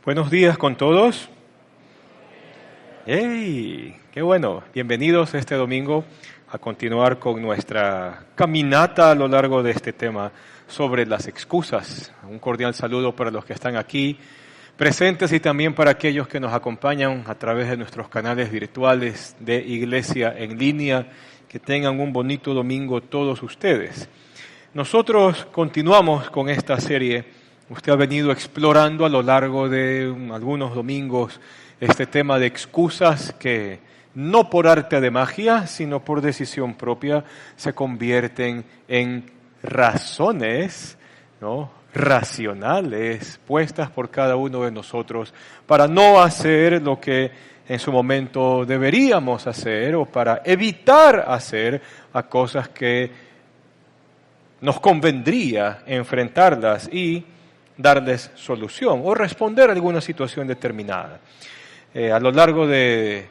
Buenos días con todos. ¡Hey! ¡Qué bueno! Bienvenidos este domingo a continuar con nuestra caminata a lo largo de este tema sobre las excusas. Un cordial saludo para los que están aquí presentes y también para aquellos que nos acompañan a través de nuestros canales virtuales de Iglesia en línea. Que tengan un bonito domingo todos ustedes. Nosotros continuamos con esta serie. Usted ha venido explorando a lo largo de algunos domingos este tema de excusas que no por arte de magia, sino por decisión propia, se convierten en razones, ¿no?, racionales puestas por cada uno de nosotros para no hacer lo que en su momento deberíamos hacer o para evitar hacer a cosas que nos convendría enfrentarlas y darles solución o responder a alguna situación determinada. A lo largo de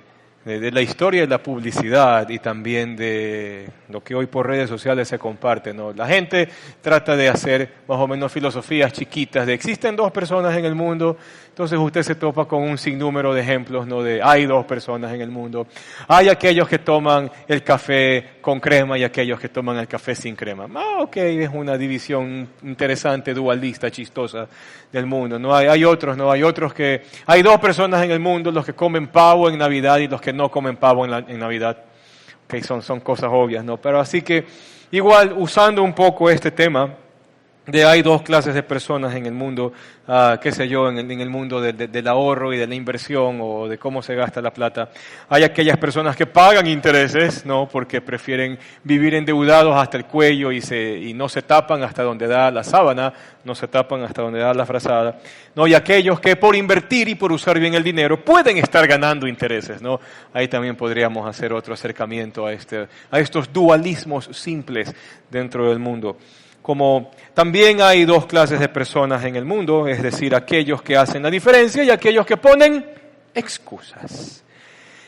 la historia de la publicidad y también de lo que hoy por redes sociales se comparte, ¿no? La gente trata de hacer más o menos filosofías chiquitas de existen dos personas en el mundo, entonces usted se topa con un sinnúmero de ejemplos, ¿no? De hay dos personas en el mundo. Hay aquellos que toman el café con crema y aquellos que toman el café sin crema. Ok, es una división interesante, dualista, chistosa del mundo. No hay otros que hay dos personas en el mundo, los que comen pavo en Navidad y los que no comen pavo en Navidad. Okay, son cosas obvias, ¿no? Pero así que igual usando un poco este tema de hay dos clases de personas en el mundo, qué sé yo, en el mundo del ahorro y de la inversión o de cómo se gasta la plata. Hay aquellas personas que pagan intereses, ¿no?, porque prefieren vivir endeudados hasta el cuello y no se tapan hasta donde da la sábana, no se tapan hasta donde da la frazada, ¿no? Y aquellos que por invertir y por usar bien el dinero pueden estar ganando intereses, ¿no? Ahí también podríamos hacer otro acercamiento a estos dualismos simples dentro del mundo. Como también hay dos clases de personas en el mundo, es decir, aquellos que hacen la diferencia y aquellos que ponen excusas.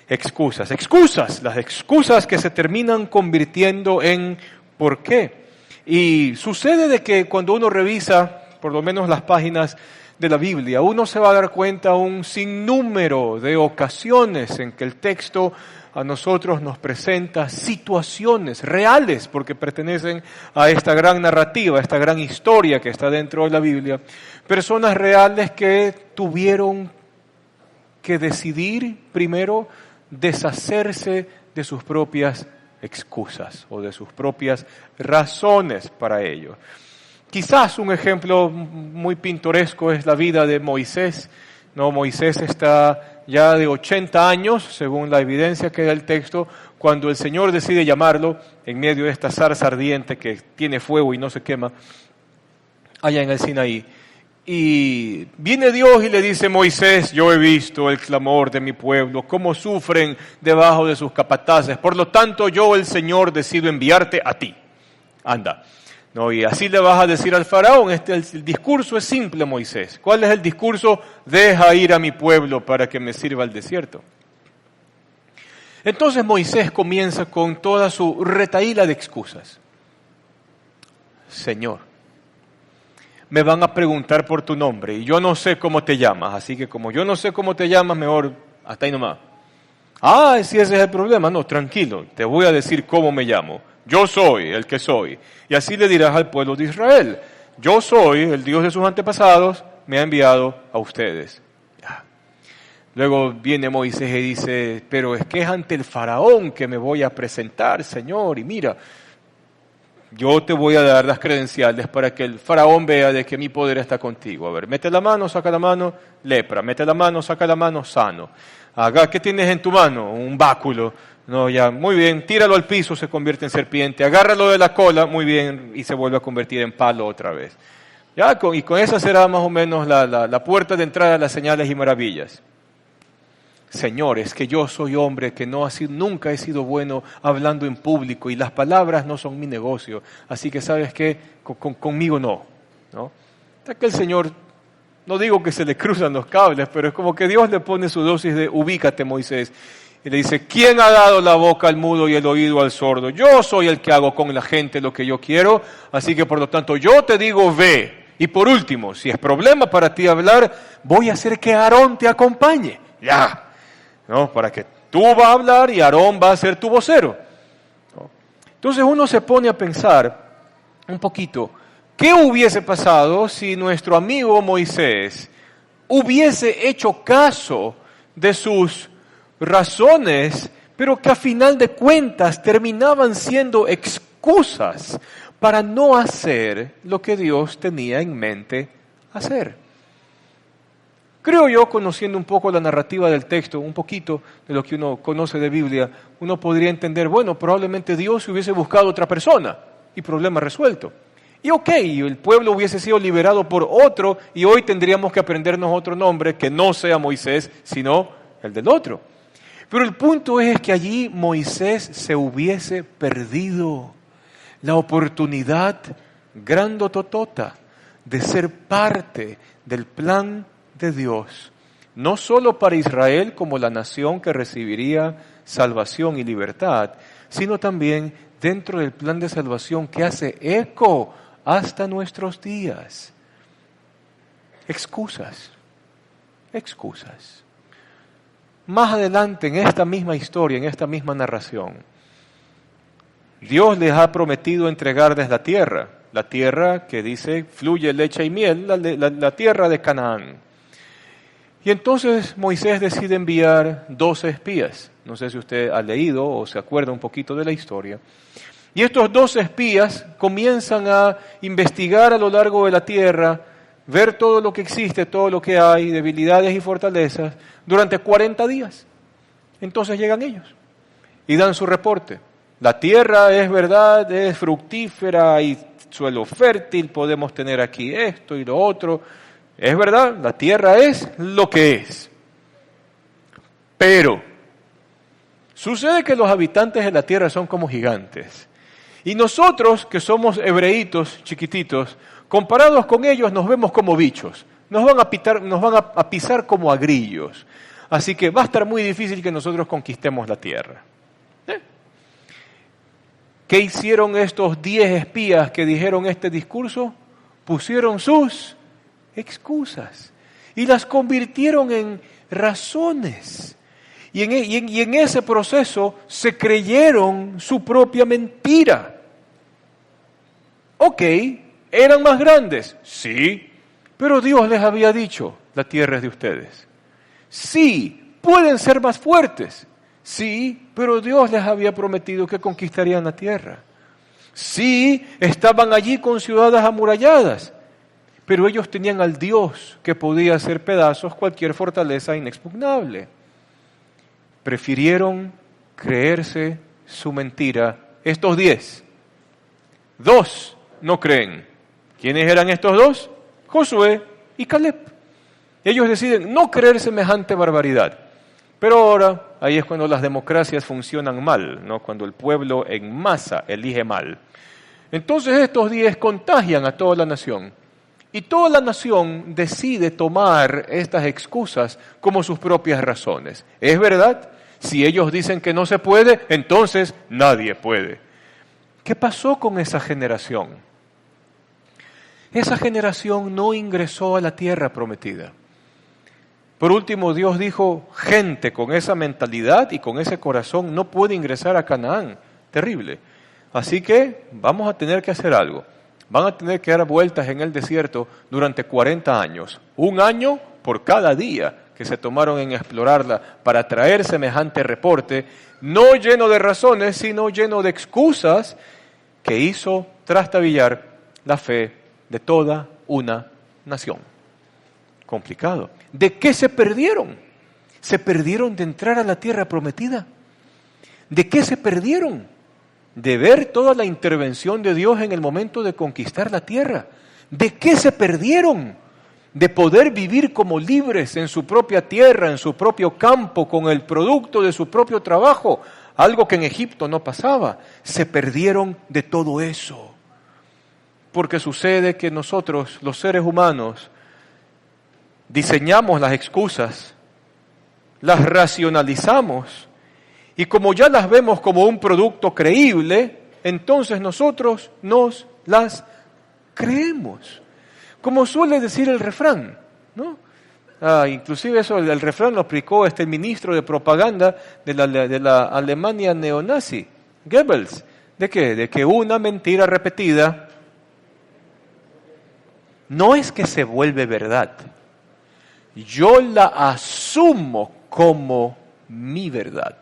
Las excusas que se terminan convirtiendo en ¿por qué? Y sucede de que cuando uno revisa, por lo menos las páginas de la Biblia, uno se va a dar cuenta un sinnúmero de ocasiones en que el texto a nosotros nos presenta situaciones reales, porque pertenecen a esta gran narrativa, a esta gran historia que está dentro de la Biblia, personas reales que tuvieron que decidir primero deshacerse de sus propias excusas o de sus propias razones para ello. Quizás un ejemplo muy pintoresco es la vida de Moisés. No, Moisés está ya de 80 años, según la evidencia que da el texto, cuando el Señor decide llamarlo en medio de esta zarza ardiente que tiene fuego y no se quema, allá en el Sinaí. Y viene Dios y le dice: Moisés, yo he visto el clamor de mi pueblo, cómo sufren debajo de sus capataces, por lo tanto yo, el Señor, decido enviarte a ti. Anda. No, y así le vas a decir al faraón. El discurso es simple, Moisés. ¿Cuál es el discurso? Deja ir a mi pueblo para que me sirva el desierto. Entonces Moisés comienza con toda su retahíla de excusas. Señor, me van a preguntar por tu nombre y yo no sé cómo te llamas, así que como yo no sé cómo te llamas, mejor hasta ahí nomás. Si ese es el problema, no, tranquilo, te voy a decir cómo me llamo. Yo soy el que soy. Y así le dirás al pueblo de Israel: yo soy el Dios de sus antepasados, me ha enviado a ustedes. Ya. Luego viene Moisés y dice: pero es que es ante el faraón que me voy a presentar, Señor, y mira, yo te voy a dar las credenciales para que el faraón vea de que mi poder está contigo. A ver, mete la mano, saca la mano, lepra, mete la mano, saca la mano, sano. ¿Qué tienes en tu mano? Un báculo. No, ya, muy bien, tíralo al piso, se convierte en serpiente, agárralo de la cola, muy bien, y se vuelve a convertir en palo otra vez. Ya, y con esa será más o menos la puerta de entrada a las señales y maravillas. Señor, es que yo soy hombre que nunca he sido bueno hablando en público y las palabras no son mi negocio, así que ¿sabes qué? Conmigo no. Hasta que el Señor, no digo que se le cruzan los cables, pero es como que Dios le pone su dosis de ubícate, Moisés. Y le dice: ¿quién ha dado la boca al mudo y el oído al sordo? Yo soy el que hago con la gente lo que yo quiero, así que por lo tanto yo te digo ve. Y por último, si es problema para ti hablar, voy a hacer que Aarón te acompañe. Ya, ¿no? Para que tú vas a hablar y Aarón va a ser tu vocero. ¿No? Entonces uno se pone a pensar un poquito, ¿qué hubiese pasado si nuestro amigo Moisés hubiese hecho caso de sus razones, pero que a final de cuentas terminaban siendo excusas para no hacer lo que Dios tenía en mente hacer? Creo yo, conociendo un poco la narrativa del texto, un poquito de lo que uno conoce de Biblia, uno podría entender, bueno, probablemente Dios hubiese buscado otra persona y problema resuelto. Y el pueblo hubiese sido liberado por otro y hoy tendríamos que aprendernos otro nombre que no sea Moisés, sino el del otro. Pero el punto es que allí Moisés se hubiese perdido la oportunidad grandototota de ser parte del plan de Dios, no solo para Israel como la nación que recibiría salvación y libertad, sino también dentro del plan de salvación que hace eco hasta nuestros días. Excusas. Más adelante en esta misma historia, en esta misma narración, Dios les ha prometido entregarles la tierra que dice fluye leche y miel, la tierra de Canaán. Y entonces Moisés decide enviar 12 espías. No sé si usted ha leído o se acuerda un poquito de la historia. Y estos 12 espías comienzan a investigar a lo largo de la tierra, ver todo lo que existe, todo lo que hay, debilidades y fortalezas, durante 40 días. Entonces llegan ellos y dan su reporte. La tierra es verdad, es fructífera, hay suelo fértil, podemos tener aquí esto y lo otro. Es verdad, la tierra es lo que es. Pero sucede que los habitantes de la tierra son como gigantes. Y nosotros, que somos hebreitos chiquititos, comparados con ellos nos vemos como bichos. Nos van a pisar como a grillos. Así que va a estar muy difícil que nosotros conquistemos la tierra. ¿Qué hicieron estos 10 espías que dijeron este discurso? Pusieron sus excusas y las convirtieron en razones. Y en ese proceso se creyeron su propia mentira. ¿Eran más grandes? Sí, pero Dios les había dicho, la tierra es de ustedes. Sí, pueden ser más fuertes. Sí, pero Dios les había prometido que conquistarían la tierra. Sí, estaban allí con ciudades amuralladas, pero ellos tenían al Dios que podía hacer pedazos cualquier fortaleza inexpugnable. Prefirieron creerse su mentira. Estos 10, 2 no creen. ¿Quiénes eran estos 2? Josué y Caleb. Ellos deciden no creer semejante barbaridad. Pero ahora, ahí es cuando las democracias funcionan mal, ¿no? Cuando el pueblo en masa elige mal. Entonces estos 10 contagian a toda la nación. Y toda la nación decide tomar estas excusas como sus propias razones. ¿Es verdad? Si ellos dicen que no se puede, entonces nadie puede. ¿Qué pasó con esa generación? Esa generación no ingresó a la tierra prometida. Por último, Dios dijo, gente con esa mentalidad y con ese corazón no puede ingresar a Canaán. Terrible. Así que vamos a tener que hacer algo. Van a tener que dar vueltas en el desierto durante 40 años. 1 año por cada día que se tomaron en explorarla para traer semejante reporte, no lleno de razones, sino lleno de excusas que hizo trastabillar la fe de toda una nación. Complicado. ¿De qué se perdieron? Se perdieron de entrar a la tierra prometida. ¿De qué se perdieron? De ver toda la intervención de Dios en el momento de conquistar la tierra. ¿De qué se perdieron? De poder vivir como libres en su propia tierra, en su propio campo, con el producto de su propio trabajo, algo que en Egipto no pasaba. Se perdieron de todo eso. Porque sucede que nosotros, los seres humanos, diseñamos las excusas, las racionalizamos, y como ya las vemos como un producto creíble, entonces nosotros nos las creemos. Como suele decir el refrán, ¿no? Inclusive eso, el refrán lo aplicó el ministro de propaganda de la Alemania neonazi, Goebbels. ¿De qué? De que una mentira repetida no es que se vuelve verdad. Yo la asumo como mi verdad.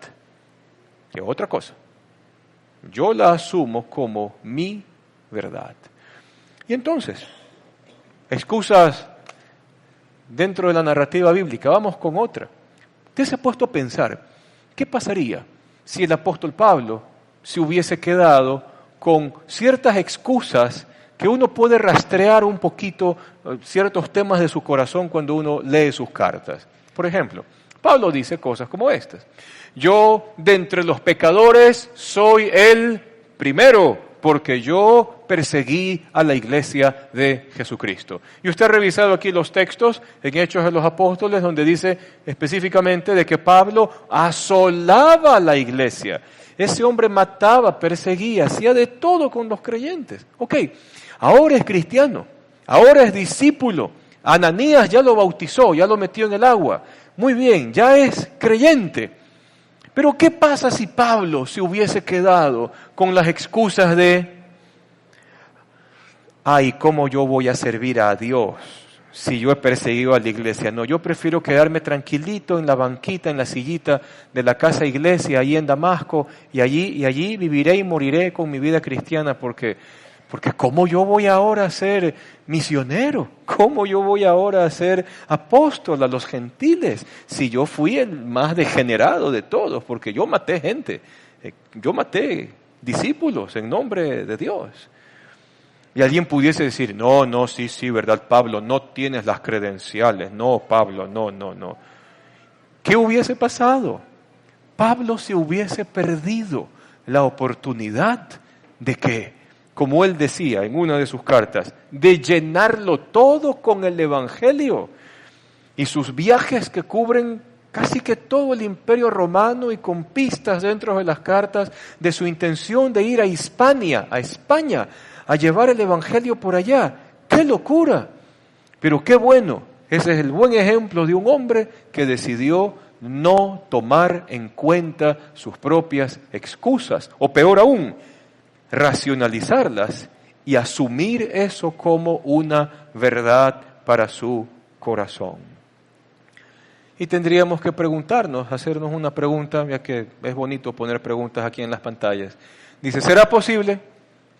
Que otra cosa. Yo la asumo como mi verdad. Y entonces, excusas dentro de la narrativa bíblica. Vamos con otra. Usted se ha puesto a pensar, ¿qué pasaría si el apóstol Pablo se hubiese quedado con ciertas excusas que uno puede rastrear un poquito ciertos temas de su corazón cuando uno lee sus cartas? Por ejemplo, Pablo dice cosas como estas. Yo, de entre los pecadores, soy el primero, porque yo perseguí a la iglesia de Jesucristo. Y usted ha revisado aquí los textos en Hechos de los Apóstoles, donde dice específicamente de que Pablo asolaba a la iglesia. Ese hombre mataba, perseguía, hacía de todo con los creyentes. Ok, ahora es cristiano, ahora es discípulo. Ananías ya lo bautizó, ya lo metió en el agua. Muy bien, ya es creyente. Pero ¿qué pasa si Pablo se hubiese quedado con las excusas de, ¿cómo yo voy a servir a Dios si yo he perseguido a la iglesia? No, yo prefiero quedarme tranquilito en la banquita, en la sillita de la casa iglesia, ahí en Damasco, y allí viviré y moriré con mi vida cristiana, porque ¿cómo yo voy ahora a ser misionero? ¿Cómo yo voy ahora a ser apóstol a los gentiles? Si yo fui el más degenerado de todos, porque yo maté gente, yo maté discípulos en nombre de Dios. Y alguien pudiese decir, no, sí, ¿verdad, Pablo? No tienes las credenciales. No, Pablo, no. ¿Qué hubiese pasado? Pablo se hubiese perdido la oportunidad de que, como él decía en una de sus cartas, de llenarlo todo con el Evangelio. Y sus viajes que cubren casi que todo el Imperio Romano y con pistas dentro de las cartas de su intención de ir a España, a llevar el Evangelio por allá. ¡Qué locura! Pero qué bueno, ese es el buen ejemplo de un hombre que decidió no tomar en cuenta sus propias excusas, o peor aún, racionalizarlas y asumir eso como una verdad para su corazón. Y tendríamos que preguntarnos, hacernos una pregunta, ya que es bonito poner preguntas aquí en las pantallas. Dice, ¿será posible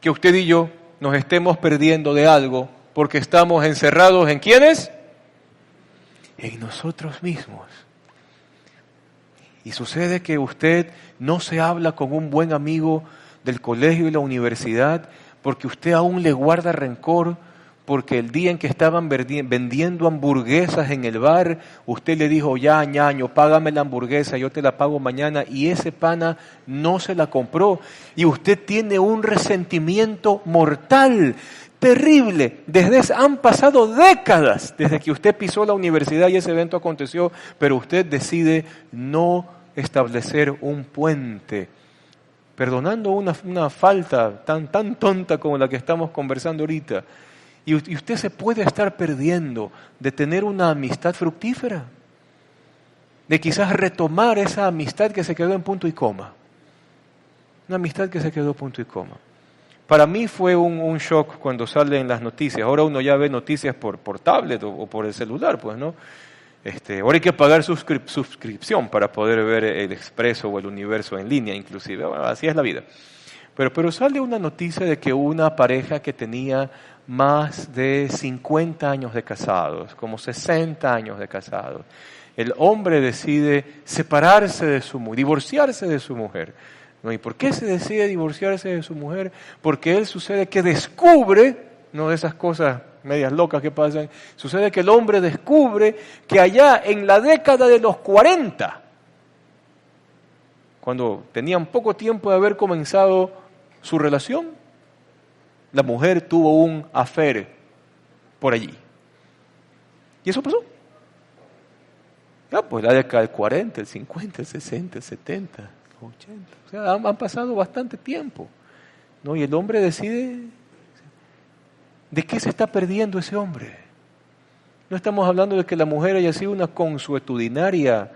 que usted y yo nos estemos perdiendo de algo porque estamos encerrados en quiénes? En nosotros mismos. Y sucede que usted no se habla con un buen amigo del colegio y la universidad porque usted aún le guarda rencor, porque el día en que estaban vendiendo hamburguesas en el bar, usted le dijo, ya ñaño, págame la hamburguesa, yo te la pago mañana, y ese pana no se la compró, y usted tiene un resentimiento mortal, terrible. Han pasado décadas desde que usted pisó la universidad y ese evento aconteció, pero usted decide no establecer un puente, perdonando una falta tan tonta como la que estamos conversando ahorita. Y usted se puede estar perdiendo de tener una amistad fructífera, de quizás retomar esa amistad que se quedó en punto y coma. Una amistad que se quedó punto y coma. Para mí fue un shock cuando salen las noticias. Ahora uno ya ve noticias por tablet o por el celular, pues, ¿no? Ahora hay que pagar suscripción para poder ver el Expreso o el Universo en línea, inclusive. Bueno, así es la vida. Pero sale una noticia de que una pareja que tenía más de 50 años de casados, como 60 años de casados, el hombre decide separarse de divorciarse de su mujer. ¿No? ¿Y por qué se decide divorciarse de su mujer? Porque él sucede que descubre, no de esas cosas medias locas que pasan, sucede que el hombre descubre que allá en la década de los 40, cuando tenían poco tiempo de haber comenzado su relación, la mujer tuvo un affair por allí. ¿Y eso pasó? Ya, pues la década del 40, el 50, el 60, el 70, el 80. O sea, han pasado bastante tiempo, ¿no? Y el hombre decide. ¿De qué se está perdiendo ese hombre? No estamos hablando de que la mujer haya sido una consuetudinaria,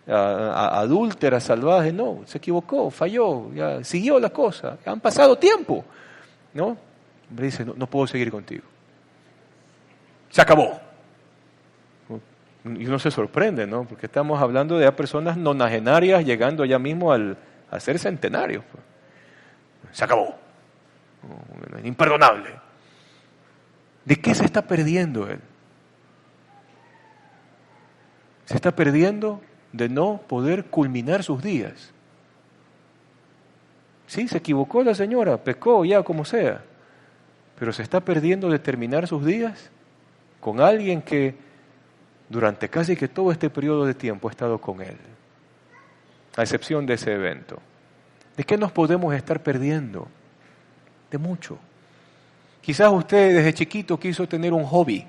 adúltera, salvaje. No, se equivocó, falló, ya siguió la cosa. Han pasado tiempo. ¿No? El hombre dice, no puedo seguir contigo. Se acabó. Y uno se sorprende, ¿no? Porque estamos hablando de personas nonagenarias llegando ya mismo a ser centenarios. Se acabó. Imperdonable. ¿De qué se está perdiendo él? Se está perdiendo de no poder culminar sus días. Sí, se equivocó la señora, pecó ya como sea, pero se está perdiendo de terminar sus días con alguien que durante casi que todo este periodo de tiempo ha estado con él, a excepción de ese evento. ¿De qué nos podemos estar perdiendo? De mucho. Quizás usted desde chiquito quiso tener un hobby,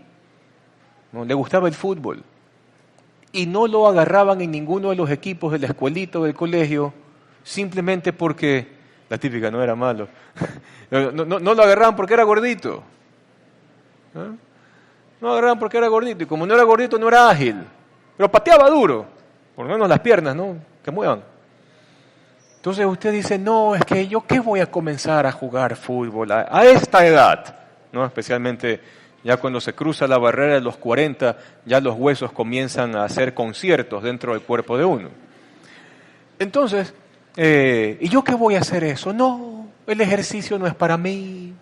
¿no? Le gustaba el fútbol y no lo agarraban en ninguno de los equipos de la escuelita o del colegio simplemente porque, la típica, no era malo, no lo agarraban porque era gordito. ¿No? No lo agarraban porque era gordito y como no era gordito no era ágil, pero pateaba duro, por lo menos las piernas, ¿no? Que muevan. Entonces usted dice, no, es que yo qué voy a comenzar a jugar fútbol a esta edad, ¿no? Especialmente ya cuando se cruza la barrera de los 40, ya los huesos comienzan a hacer conciertos dentro del cuerpo de uno. Entonces, ¿y yo qué voy a hacer eso? No, el ejercicio no es para mí,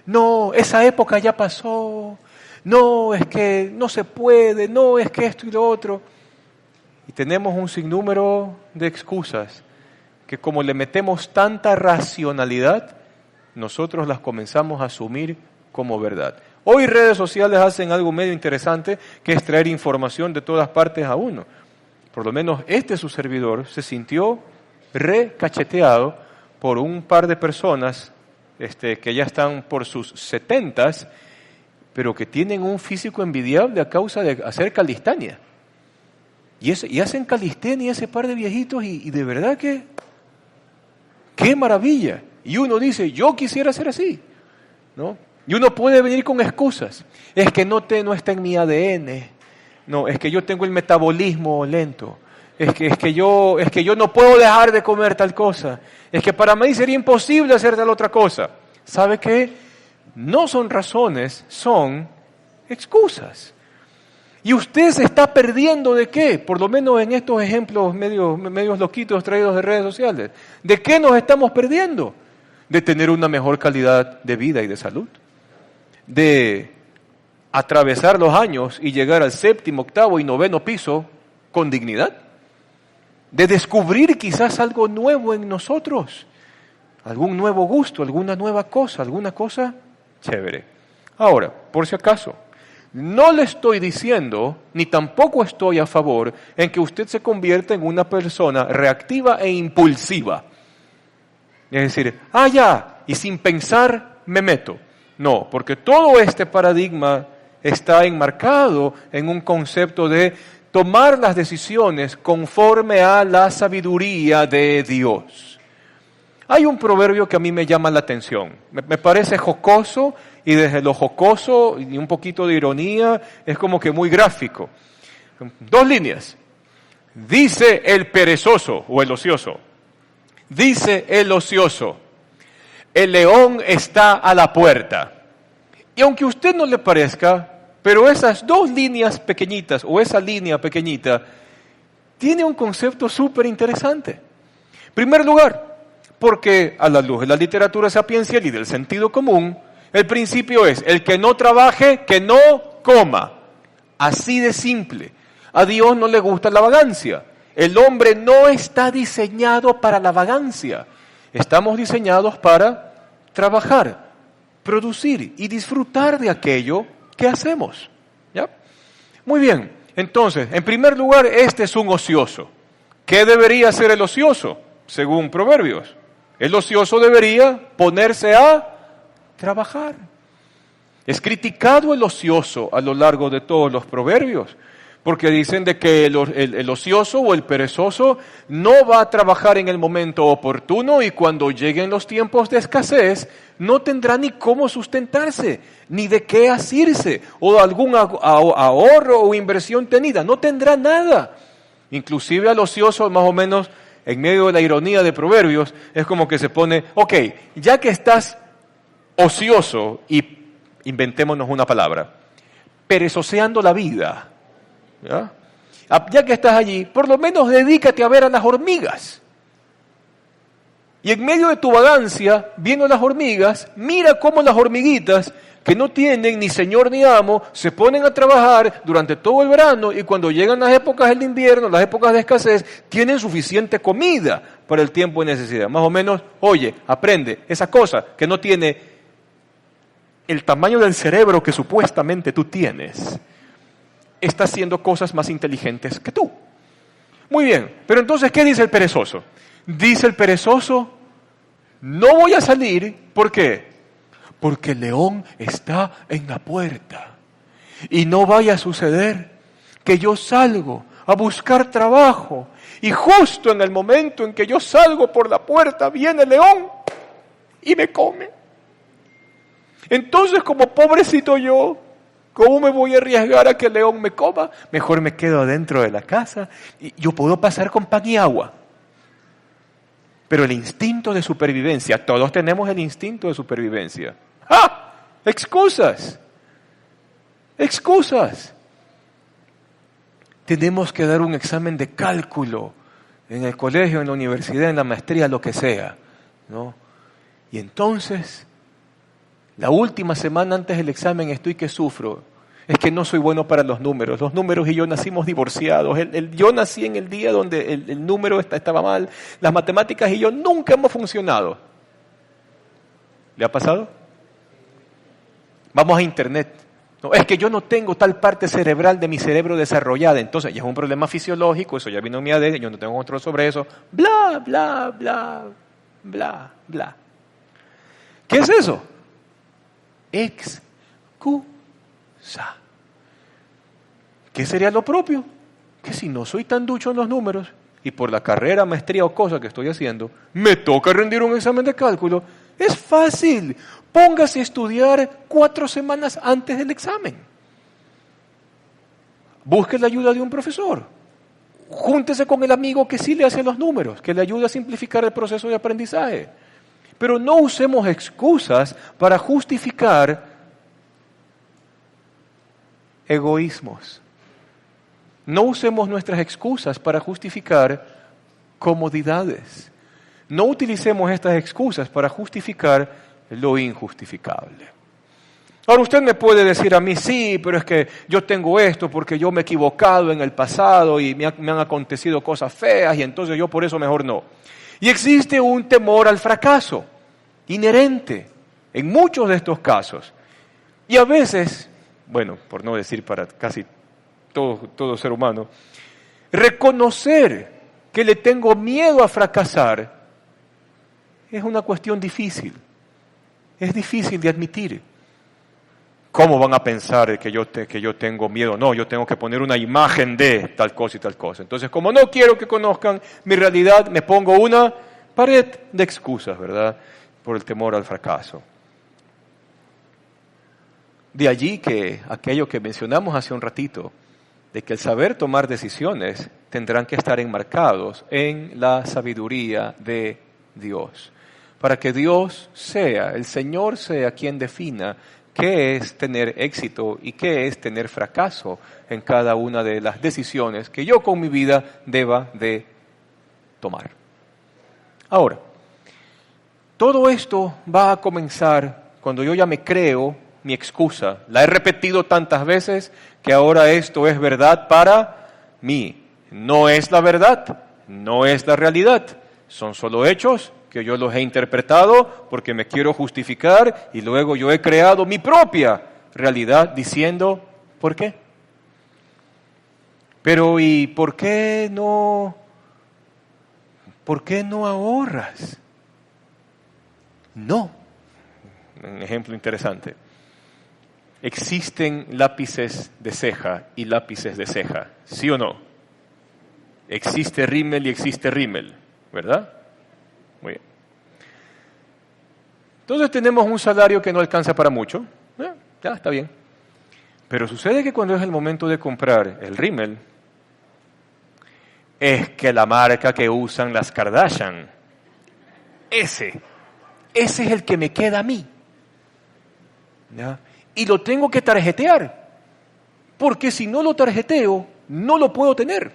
no, esa época ya pasó, no, es que no se puede, no, es que esto y lo otro. Y tenemos un sinnúmero de excusas que como le metemos tanta racionalidad, nosotros las comenzamos a asumir como verdad. Hoy redes sociales hacen algo medio interesante, que es traer información de todas partes a uno. Por lo menos su servidor se sintió recacheteado por un par de personas que ya están por sus 70s, pero que tienen un físico envidiable a causa de hacer calistenia. Y hacen calistenia ese par de viejitos y de verdad que ¡qué maravilla! Y uno dice, yo quisiera ser así, ¿no? Y uno puede venir con excusas. Es que no está en mi ADN. No, es que yo tengo el metabolismo lento. Es que yo no puedo dejar de comer tal cosa. Es que para mí sería imposible hacer tal otra cosa. ¿Sabe qué? No son razones, son excusas. ¿Y usted se está perdiendo de qué? Por lo menos en estos ejemplos medios loquitos traídos de redes sociales. ¿De qué nos estamos perdiendo? De tener una mejor calidad de vida y de salud. De atravesar los años y llegar al 7º, 8º y 9º piso con dignidad. De descubrir quizás algo nuevo en nosotros. Algún nuevo gusto, alguna nueva cosa, alguna cosa chévere. Ahora, por si acaso, no le estoy diciendo, ni tampoco estoy a favor en que usted se convierta en una persona reactiva e impulsiva. Es decir, ya, y sin pensar me meto. No, porque todo este paradigma está enmarcado en un concepto de tomar las decisiones conforme a la sabiduría de Dios. Hay un proverbio que a mí me llama la atención. Me parece jocoso y desde lo jocoso y un poquito de ironía es como que muy gráfico. 2 líneas. Dice el perezoso o el ocioso. Dice el ocioso. El león está a la puerta. Y aunque a usted no le parezca, pero esas 2 líneas pequeñitas o esa línea pequeñita tiene un concepto súper interesante. En primer lugar, porque a la luz de la literatura sapiencial y del sentido común, el principio es, el que no trabaje, que no coma. Así de simple. A Dios no le gusta la vagancia. El hombre no está diseñado para la vagancia. Estamos diseñados para trabajar, producir y disfrutar de aquello que hacemos. ¿Ya? Muy bien. Entonces, en primer lugar, este es un ocioso. ¿Qué debería hacer el ocioso? Según Proverbios. El ocioso debería ponerse a trabajar. Es criticado el ocioso a lo largo de todos los proverbios, Porque dicen de que el ocioso o el perezoso no va a trabajar en el momento oportuno y cuando lleguen los tiempos de escasez no tendrá ni cómo sustentarse, ni de qué asirse, o algún ahorro o inversión tenida, no tendrá nada. Inclusive al ocioso, más o menos, en medio de la ironía de Proverbios, es como que se pone, ok, ya que estás ocioso, y inventémonos una palabra, perezoseando la vida, ¿ya? Ya que estás allí, por lo menos dedícate a ver a las hormigas. Y en medio de tu vagancia, viendo las hormigas, mira cómo las hormiguitas, que no tienen ni señor ni amo, se ponen a trabajar durante todo el verano y cuando llegan las épocas del invierno, las épocas de escasez, tienen suficiente comida para el tiempo de necesidad. Más o menos, oye, aprende esa cosa que no tiene el tamaño del cerebro que supuestamente tú tienes. Está haciendo cosas más inteligentes que tú. Muy bien, pero entonces, ¿qué dice el perezoso? Dice el perezoso, no voy a salir, ¿por qué? Porque el león está en la puerta. Y no vaya a suceder que yo salgo a buscar trabajo y justo en el momento en que yo salgo por la puerta viene el león y me come. Entonces, como pobrecito yo, ¿cómo me voy a arriesgar a que el león me coma? Mejor me quedo adentro de la casa y yo puedo pasar con pan y agua. Pero el instinto de supervivencia, todos tenemos el instinto de supervivencia. ¡Ah! Excusas. Excusas. Tenemos que dar un examen de cálculo en el colegio, en la universidad, en la maestría, lo que sea, ¿no? Y entonces, la última semana antes del examen estoy que sufro. Es que no soy bueno para los números. Los números y yo nacimos divorciados. Yo nací en el día donde el número estaba mal. Las matemáticas y yo nunca hemos funcionado. ¿Le ha pasado? Vamos a internet. No, es que yo no tengo tal parte cerebral de mi cerebro desarrollada. Entonces ya es un problema fisiológico. Eso ya vino en mi ADN. Yo no tengo control sobre eso. Bla, bla, bla, bla, bla. ¿Qué es eso? Excusa. ¿Qué sería lo propio? Que si no soy tan ducho en los números y por la carrera, maestría o cosa que estoy haciendo, me toca rendir un examen de cálculo, es fácil. Póngase a estudiar 4 semanas antes del examen. Busque la ayuda de un profesor. Júntese con el amigo que sí le hace los números, que le ayude a simplificar el proceso de aprendizaje. Pero no usemos excusas para justificar egoísmos. No usemos nuestras excusas para justificar comodidades. No utilicemos estas excusas para justificar lo injustificable. Ahora usted me puede decir a mí, sí, pero es que yo tengo esto porque yo me he equivocado en el pasado y me han acontecido cosas feas y entonces yo por eso mejor no. Y existe un temor al fracaso inherente en muchos de estos casos. Y a veces, bueno, por no decir para casi todo ser humano, reconocer que le tengo miedo a fracasar es una cuestión difícil. Es difícil de admitir. ¿Cómo van a pensar que yo tengo miedo? No, yo tengo que poner una imagen de tal cosa y tal cosa. Entonces, como no quiero que conozcan mi realidad, me pongo una pared de excusas, ¿verdad? Por el temor al fracaso. De allí que aquello que mencionamos hace un ratito, de que el saber tomar decisiones tendrán que estar enmarcados en la sabiduría de Dios. Para que Dios sea, el Señor sea quien defina qué es tener éxito y qué es tener fracaso en cada una de las decisiones que yo con mi vida deba de tomar. Ahora, todo esto va a comenzar cuando yo ya me creo mi excusa. La he repetido tantas veces que ahora esto es verdad para mí. No es la verdad, no es la realidad. Son solo hechos que yo los he interpretado porque me quiero justificar y luego yo he creado mi propia realidad diciendo, ¿por qué? Pero ¿y por qué no ahorras? No. Un ejemplo interesante. existen lápices de ceja y lápices de ceja, ¿sí o no? Existe rímel y existe rímel, ¿verdad? Muy bien. Entonces tenemos un salario que no alcanza para mucho, ya está bien. Pero sucede que cuando es el momento de comprar el rímel, es que la marca que usan las Kardashian, ese es el que me queda a mí. ¿Ya? Y lo tengo que tarjetear, porque si no lo tarjeteo, no lo puedo tener.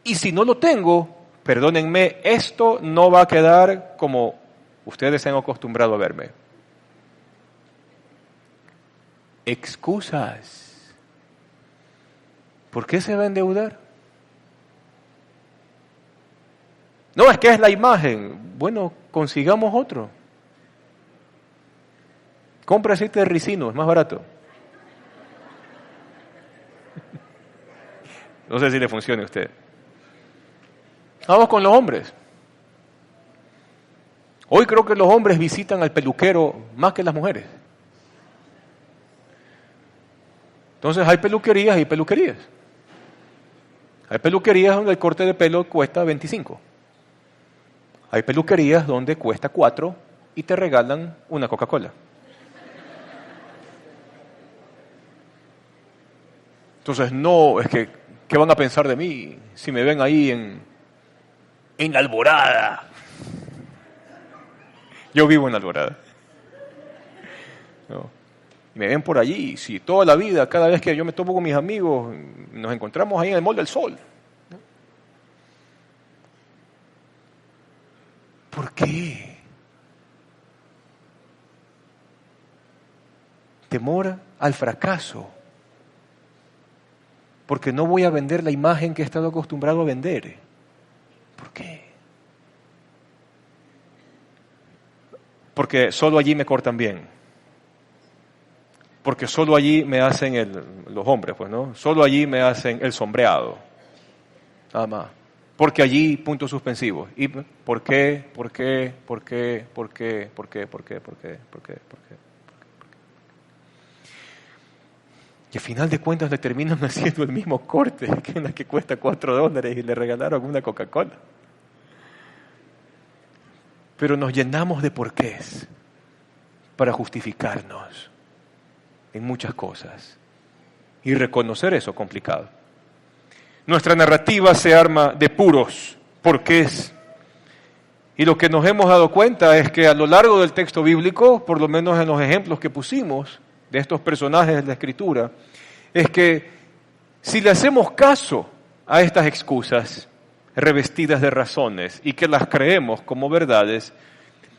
Y si no lo tengo, perdónenme, esto no va a quedar como ustedes se han acostumbrado a verme. Excusas. ¿Por qué se va a endeudar? No, es que es la imagen. Bueno, consigamos otro. Compra aceite de ricino, es más barato. No sé si le funcione a usted. Vamos con los hombres. Hoy creo que los hombres visitan al peluquero más que las mujeres. Entonces hay peluquerías y peluquerías. Hay peluquerías donde el corte de pelo cuesta 25. Hay peluquerías donde cuesta 4 y te regalan una Coca-Cola. Entonces, no, es que, ¿qué van a pensar de mí si me ven ahí en la Alborada? Yo vivo en la Alborada. No. Me ven por allí, si toda la vida, cada vez que yo me topo con mis amigos, nos encontramos ahí en el Mall del Sol. ¿Por qué? Temor al fracaso. Porque no voy a vender la imagen que he estado acostumbrado a vender. ¿Por qué? Porque solo allí me cortan bien. Porque solo allí me hacen los hombres, pues, ¿no? Solo allí me hacen el sombreado. Nada más. Porque allí, puntos suspensivos. ¿Y por qué? ¿Por qué? ¿Por qué? ¿Por qué? ¿Por qué? ¿Por qué? ¿Por qué? ¿Por qué? ¿Por qué? Y al final de cuentas le terminan haciendo el mismo corte que en la que cuesta $4 y le regalaron una Coca-Cola. Pero nos llenamos de porqués para justificarnos en muchas cosas. Y reconocer eso es complicado. Nuestra narrativa se arma de puros porqués. Y lo que nos hemos dado cuenta es que a lo largo del texto bíblico, por lo menos en los ejemplos que pusimos de estos personajes de la Escritura, es que si le hacemos caso a estas excusas revestidas de razones y que las creemos como verdades,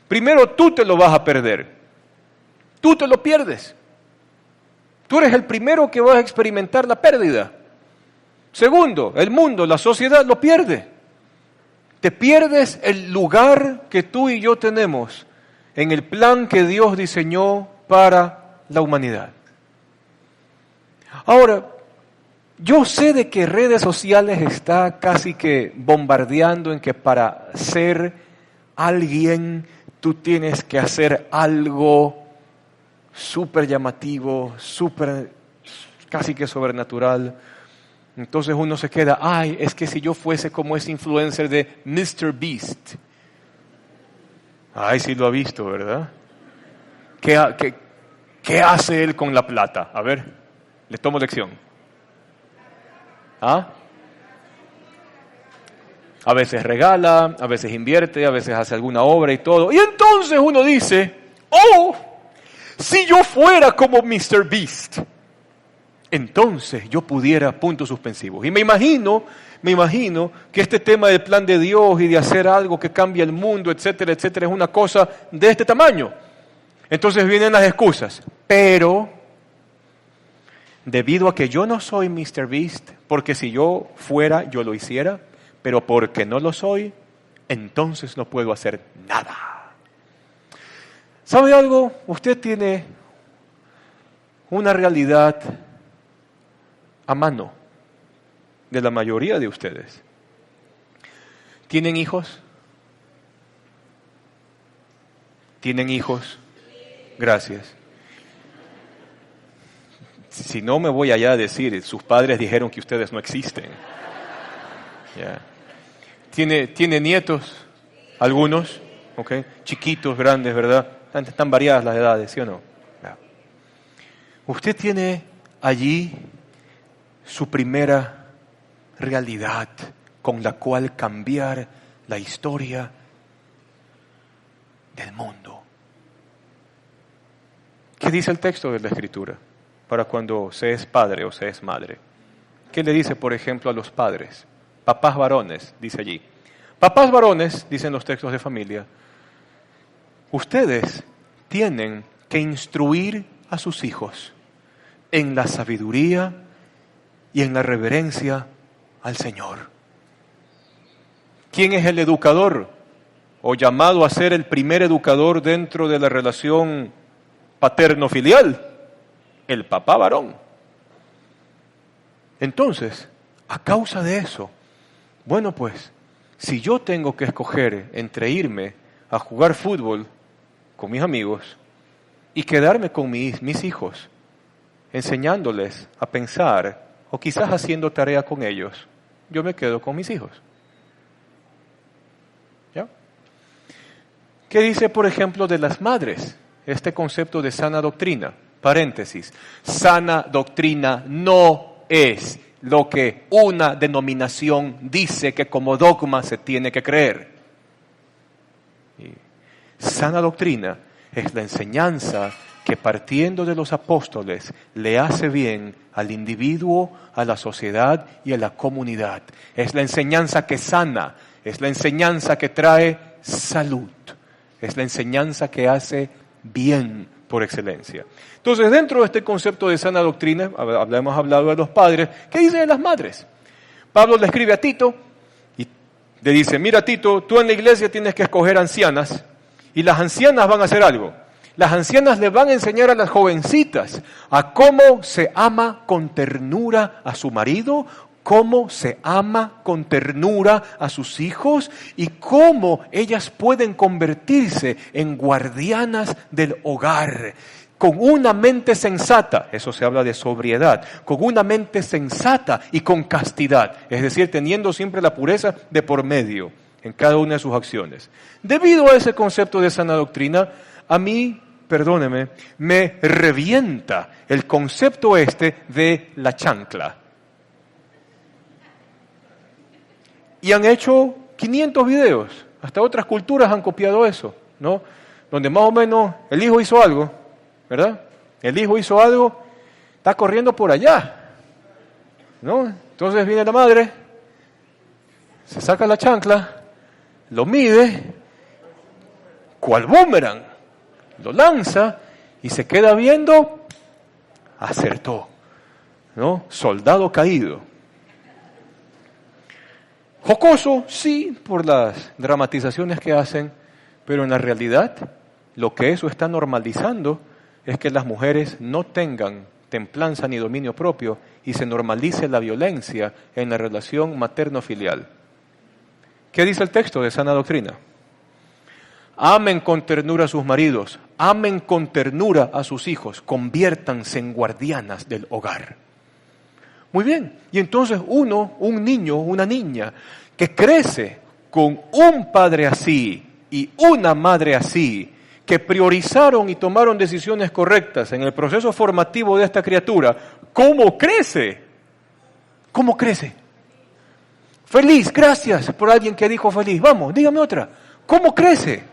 primero tú te lo vas a perder. Tú te lo pierdes. Tú eres el primero que vas a experimentar la pérdida. Segundo, el mundo, la sociedad lo pierde. Te pierdes el lugar que tú y yo tenemos en el plan que Dios diseñó para la humanidad. Ahora, yo sé de que redes sociales está casi que bombardeando en que para ser alguien tú tienes que hacer algo súper llamativo, súper casi que sobrenatural. Entonces uno se queda, ay, es que si yo fuese como ese influencer de Mr. Beast. Ay, sí lo ha visto, ¿verdad? ¿Qué hace él con la plata? A ver, les tomo lección. ¿Ah? A veces regala, a veces invierte, a veces hace alguna obra y todo. Y entonces uno dice, oh, si yo fuera como Mr. Beast, entonces yo pudiera, puntos suspensivos. Y me imagino que este tema del plan de Dios y de hacer algo que cambie el mundo, etcétera, etcétera, es una cosa de este tamaño. Entonces vienen las excusas. Pero, debido a que yo no soy Mr. Beast, porque si yo fuera, yo lo hiciera, pero porque no lo soy, entonces no puedo hacer nada. ¿Sabe algo? Usted tiene una realidad a mano de la mayoría de ustedes. ¿Tienen hijos? ¿Tienen hijos? Gracias. Si no me voy allá a decir, sus padres dijeron que ustedes no existen. Yeah. ¿Tiene nietos? Algunos, ¿ok? Chiquitos, grandes, ¿verdad? Están variadas las edades, ¿sí o no? Yeah. Usted tiene allí su primera realidad con la cual cambiar la historia del mundo. ¿Qué dice el texto de la Escritura para cuando se es padre o se es madre? ¿Qué le dice, por ejemplo, a los padres? Papás varones, dice allí. Papás varones, dicen los textos de familia, ustedes tienen que instruir a sus hijos en la sabiduría y en la reverencia al Señor. ¿Quién es el educador o llamado a ser el primer educador dentro de la relación paterno-filial? El papá varón. Entonces, a causa de eso, bueno pues, si yo tengo que escoger entre irme a jugar fútbol con mis amigos y quedarme con mis hijos, enseñándoles a pensar o quizás haciendo tarea con ellos, yo me quedo con mis hijos. ¿Ya? ¿Qué dice, por ejemplo, de las madres? Este concepto de sana doctrina. Paréntesis. Sana doctrina no es lo que una denominación dice que como dogma se tiene que creer. Y sana doctrina es la enseñanza que partiendo de los apóstoles le hace bien al individuo, a la sociedad y a la comunidad. Es la enseñanza que sana, es la enseñanza que trae salud, es la enseñanza que hace bien por excelencia. Entonces, dentro de este concepto de sana doctrina, hemos hablado de los padres, ¿qué dice de las madres? Pablo le escribe a Tito y le dice, mira Tito, tú en la iglesia tienes que escoger ancianas y las ancianas van a hacer algo. Las ancianas le van a enseñar a las jovencitas a cómo se ama con ternura a su marido, cómo se ama con ternura a sus hijos y cómo ellas pueden convertirse en guardianas del hogar. Con una mente sensata, eso se habla de sobriedad, con una mente sensata y con castidad, es decir, teniendo siempre la pureza de por medio en cada una de sus acciones. Debido a ese concepto de sana doctrina, a mí, perdóneme, me revienta el concepto de la chancla. Y han hecho 500 videos, hasta otras culturas han copiado eso, ¿no? Donde más o menos el hijo hizo algo, ¿verdad? El hijo hizo algo, está corriendo por allá, ¿no? Entonces viene la madre, se saca la chancla, lo mide, cual boomerang, lo lanza y se queda viendo, acertó, ¿no? Soldado caído. Jocoso, sí, por las dramatizaciones que hacen, pero en la realidad lo que eso está normalizando es que las mujeres no tengan templanza ni dominio propio y se normalice la violencia en la relación materno-filial. ¿Qué dice el texto de sana doctrina? Amen con ternura a sus maridos, amen con ternura a sus hijos, conviértanse en guardianas del hogar. Muy bien, y entonces un niño, una niña, que crece con un padre así y una madre así, que priorizaron y tomaron decisiones correctas en el proceso formativo de esta criatura, ¿cómo crece? ¿Cómo crece? Feliz, gracias por alguien que dijo feliz. Vamos, dígame otra. ¿Cómo crece?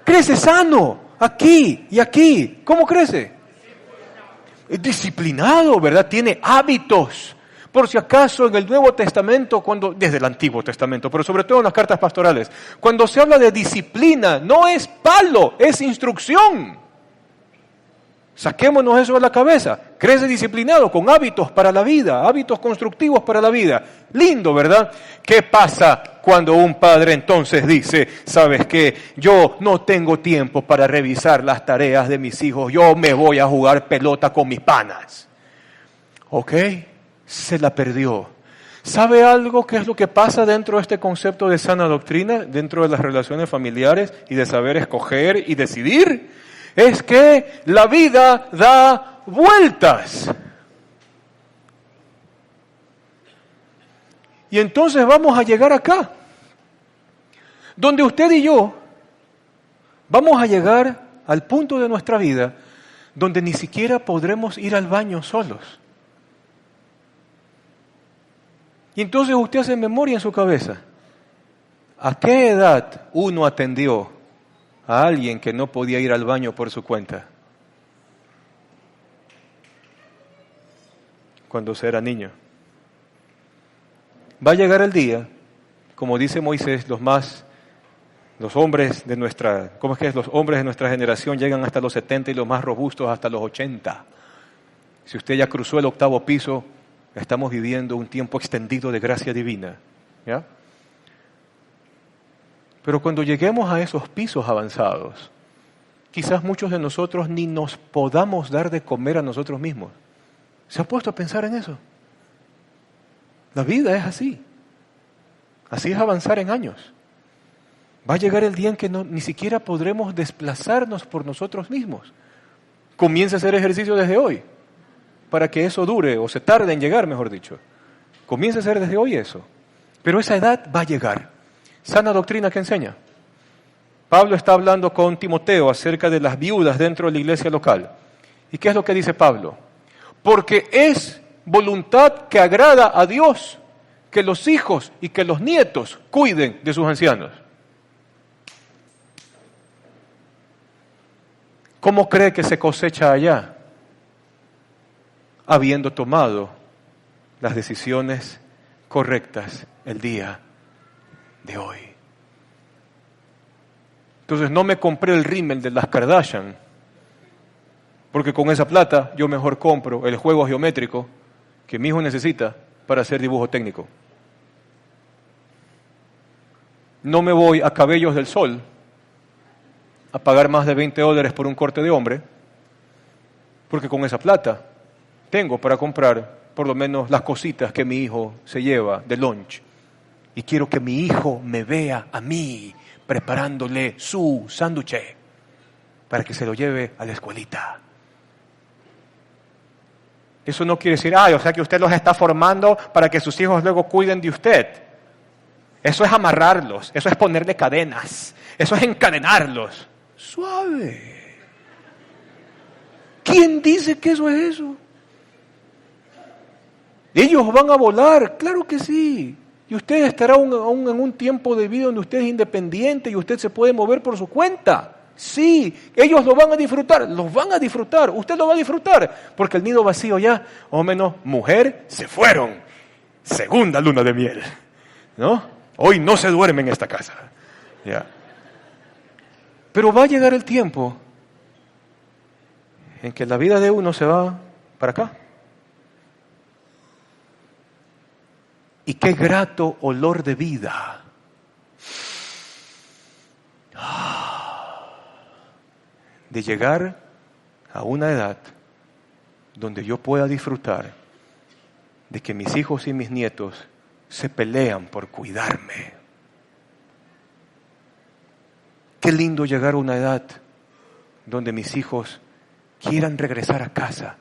Crece sano, aquí y aquí. ¿Cómo crece? Es disciplinado, ¿verdad? Tiene hábitos. Por si acaso en el Nuevo Testamento, desde el Antiguo Testamento, pero sobre todo en las cartas pastorales, cuando se habla de disciplina, no es palo, es instrucción. Saquémonos eso de la cabeza. Crece disciplinado, con hábitos para la vida, hábitos constructivos para la vida. Lindo, ¿verdad? ¿Qué pasa cuando un padre entonces dice, sabes qué, yo no tengo tiempo para revisar las tareas de mis hijos, yo me voy a jugar pelota con mis panas? ¿Ok? Se la perdió. ¿Sabe algo qué es lo que pasa dentro de este concepto de sana doctrina, dentro de las relaciones familiares y de saber escoger y decidir? Es que la vida da vueltas. Y entonces vamos a llegar acá, donde usted y yo vamos a llegar al punto de nuestra vida donde ni siquiera podremos ir al baño solos. Y entonces usted hace memoria en su cabeza. ¿A qué edad uno atendió a alguien que no podía ir al baño por su cuenta? Cuando se era niño. Va a llegar el día, como dice Moisés, los hombres de nuestra generación llegan hasta los 70 y los más robustos hasta los 80. Si usted ya cruzó el 8º piso, estamos viviendo un tiempo extendido de gracia divina, ¿ya? Pero cuando lleguemos a esos pisos avanzados, quizás muchos de nosotros ni nos podamos dar de comer a nosotros mismos. ¿Se ha puesto a pensar en eso? La vida es así. Así es avanzar en años. Va a llegar el día en que ni siquiera podremos desplazarnos por nosotros mismos. Comience a hacer ejercicio desde hoy, para que eso dure, o se tarde en llegar, mejor dicho. Comience a hacer desde hoy eso. Pero esa edad va a llegar. Sana doctrina que enseña. Pablo está hablando con Timoteo acerca de las viudas dentro de la iglesia local. ¿Y qué es lo que dice Pablo? Porque es voluntad que agrada a Dios que los hijos y que los nietos cuiden de sus ancianos. ¿Cómo cree que se cosecha allá? Habiendo tomado las decisiones correctas el día de hoy. Entonces no me compré el rímel de las Kardashian, porque con esa plata yo mejor compro el juego geométrico que mi hijo necesita para hacer dibujo técnico. No me voy a Cabellos del Sol a pagar más de $20 por un corte de hombre, porque con esa plata tengo para comprar por lo menos las cositas que mi hijo se lleva de lunch. Y quiero que mi hijo me vea a mí preparándole su sándwich para que se lo lleve a la escuelita. Eso no quiere decir, o sea que usted los está formando para que sus hijos luego cuiden de usted. Eso es amarrarlos, eso es ponerle cadenas, eso es encadenarlos. Suave. ¿Quién dice que eso es eso? Ellos van a volar, claro que sí. Y usted estará aún en un tiempo de vida donde usted es independiente y usted se puede mover por su cuenta. Sí, ellos lo van a disfrutar, usted lo va a disfrutar, porque el nido vacío ya, más o menos, mujer, se fueron. Segunda luna de miel, ¿no? Hoy no se duerme en esta casa. Ya. Pero va a llegar el tiempo en que la vida de uno se va para acá. Y qué grato olor de vida. De llegar a una edad donde yo pueda disfrutar de que mis hijos y mis nietos se pelean por cuidarme. Qué lindo llegar a una edad donde mis hijos quieran regresar a casa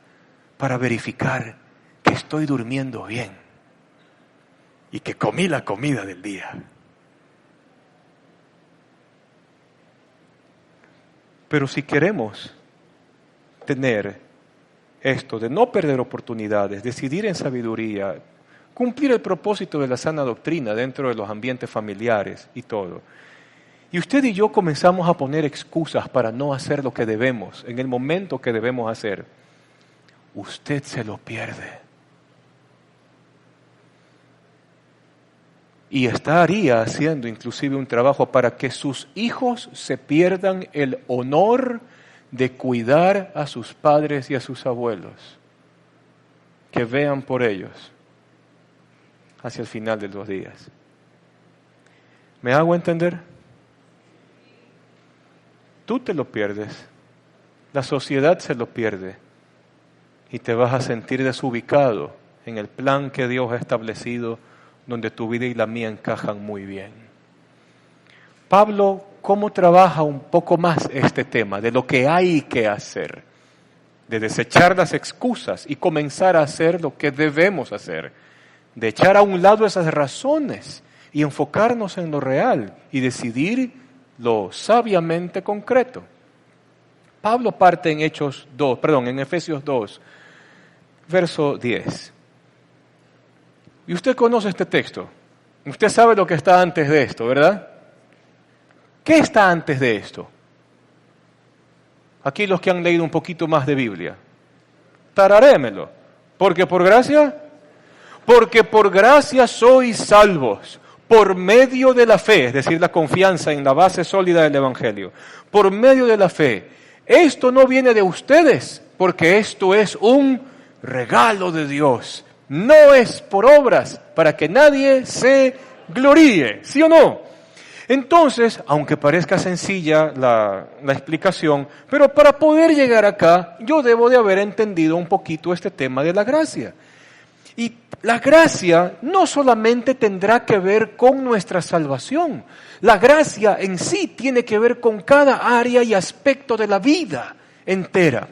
para verificar que estoy durmiendo bien y que comí la comida del día. Pero si queremos tener esto de no perder oportunidades, decidir en sabiduría, cumplir el propósito de la sana doctrina dentro de los ambientes familiares y todo, y usted y yo comenzamos a poner excusas para no hacer lo que debemos en el momento que debemos hacer, usted se lo pierde. Y estaría haciendo inclusive un trabajo para que sus hijos se pierdan el honor de cuidar a sus padres y a sus abuelos. Que vean por ellos hacia el final de los días. ¿Me hago entender? Tú te lo pierdes, la sociedad se lo pierde y te vas a sentir desubicado en el plan que Dios ha establecido, donde tu vida y la mía encajan muy bien. Pablo, ¿cómo trabaja un poco más este tema de lo que hay que hacer? De desechar las excusas y comenzar a hacer lo que debemos hacer. de echar a un lado esas razones y enfocarnos en lo real y decidir lo sabiamente concreto. Pablo parte en Efesios 2, verso 10. Y usted conoce este texto. Usted sabe lo que está antes de esto, ¿verdad? ¿Qué está antes de esto? Aquí los que han leído un poquito más de Biblia. Tararémelo. Porque por gracia sois salvos, por medio de la fe, es decir, la confianza en la base sólida del Evangelio. Por medio de la fe. Esto no viene de ustedes, porque esto es un regalo de Dios. No es por obras, para que nadie se gloríe, ¿sí o no? Entonces, aunque parezca sencilla la explicación, pero para poder llegar acá, yo debo de haber entendido un poquito este tema de la gracia. Y la gracia no solamente tendrá que ver con nuestra salvación, la gracia en sí tiene que ver con cada área y aspecto de la vida entera.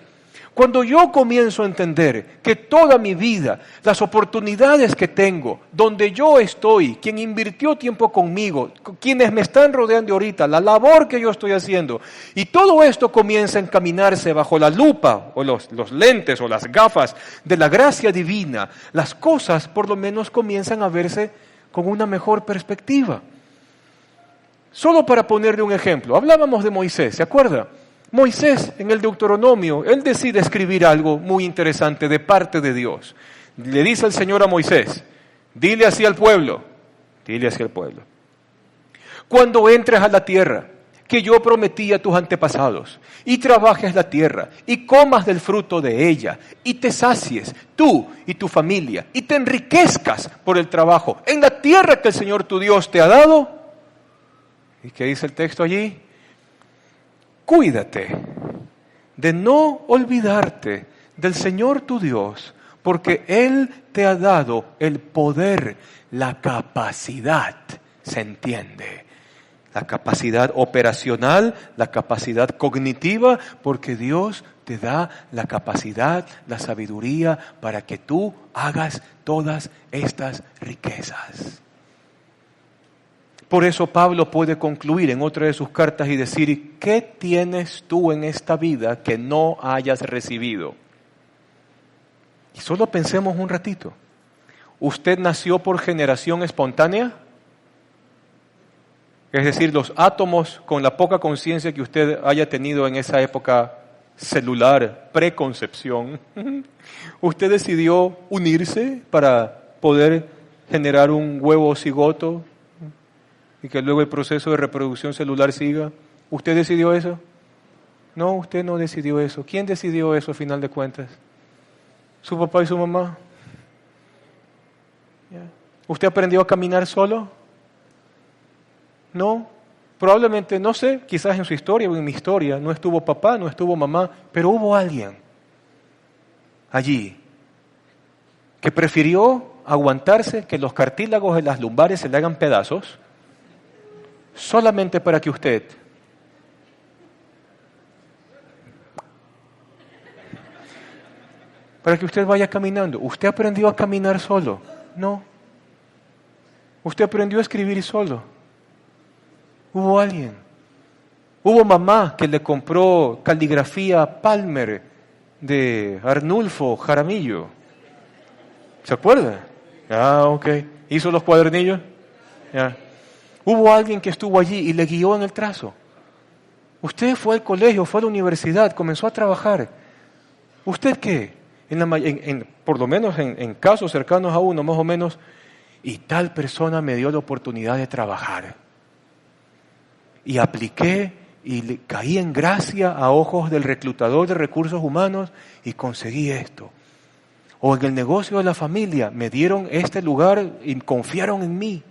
Cuando yo comienzo a entender que toda mi vida, las oportunidades que tengo, donde yo estoy, quien invirtió tiempo conmigo, quienes me están rodeando ahorita, la labor que yo estoy haciendo, y todo esto comienza a encaminarse bajo la lupa o los lentes o las gafas de la gracia divina, las cosas por lo menos comienzan a verse con una mejor perspectiva. Solo para ponerle un ejemplo, hablábamos de Moisés, ¿se acuerda? Moisés, en el Deuteronomio, él decide escribir algo muy interesante de parte de Dios. Le dice el Señor a Moisés, dile así al pueblo, cuando entres a la tierra que yo prometí a tus antepasados, y trabajes la tierra, y comas del fruto de ella, y te sacies, tú y tu familia, y te enriquezcas por el trabajo en la tierra que el Señor tu Dios te ha dado. ¿Y qué dice el texto allí? Cuídate de no olvidarte del Señor tu Dios, porque Él te ha dado el poder, la capacidad, ¿se entiende? La capacidad operacional, la capacidad cognitiva, porque Dios te da la capacidad, la sabiduría para que tú hagas todas estas riquezas. Por eso Pablo puede concluir en otra de sus cartas y decir, ¿qué tienes tú en esta vida que no hayas recibido? Y solo pensemos un ratito. ¿Usted nació por generación espontánea? Es decir, los átomos con la poca conciencia que usted haya tenido en esa época celular, preconcepción. ¿Usted decidió unirse para poder generar un huevo cigoto? Y que luego el proceso de reproducción celular siga. ¿Usted decidió eso? No, usted no decidió eso. ¿Quién decidió eso a final de cuentas? ¿Su papá y su mamá? ¿Usted aprendió a caminar solo? No. Probablemente, no sé, quizás en su historia o en mi historia, no estuvo papá, no estuvo mamá, pero hubo alguien allí que prefirió aguantarse que los cartílagos de las lumbares se le hagan pedazos solamente para que usted vaya caminando. ¿Usted aprendió a caminar solo? No. ¿Usted aprendió a escribir solo? Hubo alguien. Hubo mamá que le compró caligrafía Palmer de Arnulfo Jaramillo. ¿Se acuerda? Ok. ¿Hizo los cuadernillos? Ya. Hubo alguien que estuvo allí y le guió en el trazo. Usted fue al colegio, fue a la universidad, comenzó a trabajar. ¿Usted qué? Por lo menos en casos cercanos a uno, más o menos, y tal persona me dio la oportunidad de trabajar. Y apliqué y caí en gracia a ojos del reclutador de recursos humanos y conseguí esto. O en el negocio de la familia, me dieron este lugar y confiaron en mí.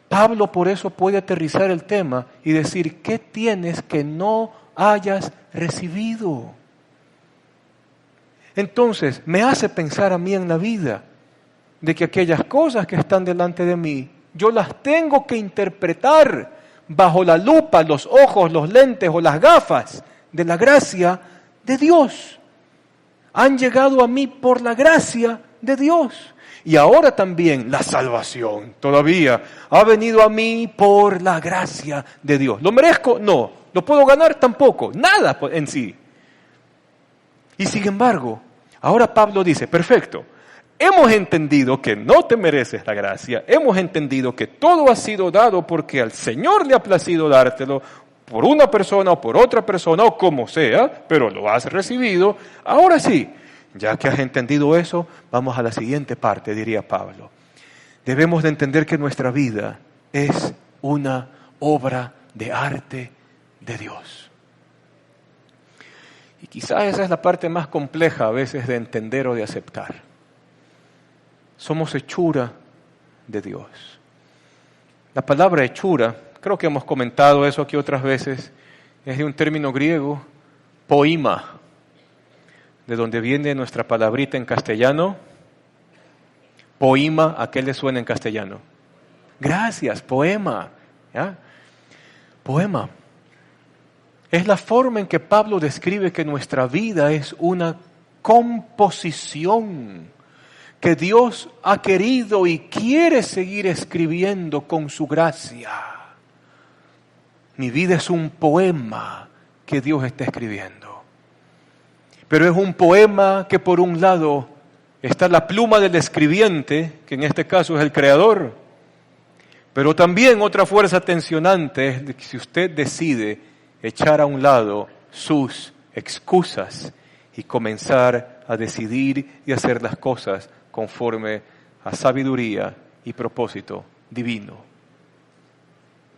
Pablo por eso puede aterrizar el tema y decir, ¿qué tienes que no hayas recibido? Entonces, me hace pensar a mí en la vida de que aquellas cosas que están delante de mí, yo las tengo que interpretar bajo la lupa, los ojos, los lentes o las gafas de la gracia de Dios. Han llegado a mí por la gracia de Dios. y ahora también la salvación. Todavía ha venido a mí por la gracia de Dios. ¿Lo merezco? No. ¿Lo puedo ganar? Tampoco. Nada en sí. Y sin embargo, ahora Pablo dice, perfecto, hemos entendido que no te mereces la gracia, hemos entendido que todo ha sido dado porque al Señor le ha placido dártelo por una persona o por otra persona o como sea, pero lo has recibido. Ahora sí, ya que has entendido eso, vamos a la siguiente parte, diría Pablo. Debemos de entender que nuestra vida es una obra de arte de Dios. Y quizás esa es la parte más compleja a veces de entender o de aceptar. Somos hechura de Dios. La palabra hechura, creo que hemos comentado eso aquí otras veces, es de un término griego, poima, de donde viene nuestra palabrita en castellano. Poima, ¿a qué le suena en castellano? Gracias, poema. ¿Ya? Poema. Es la forma en que Pablo describe que nuestra vida es una composición que Dios ha querido y quiere seguir escribiendo con su gracia. Mi vida es un poema que Dios está escribiendo. Pero es un poema que por un lado está la pluma del escribiente, que en este caso es el Creador. Pero también otra fuerza tensionante es que si usted decide echar a un lado sus excusas y comenzar a decidir y hacer las cosas conforme a sabiduría y propósito divino.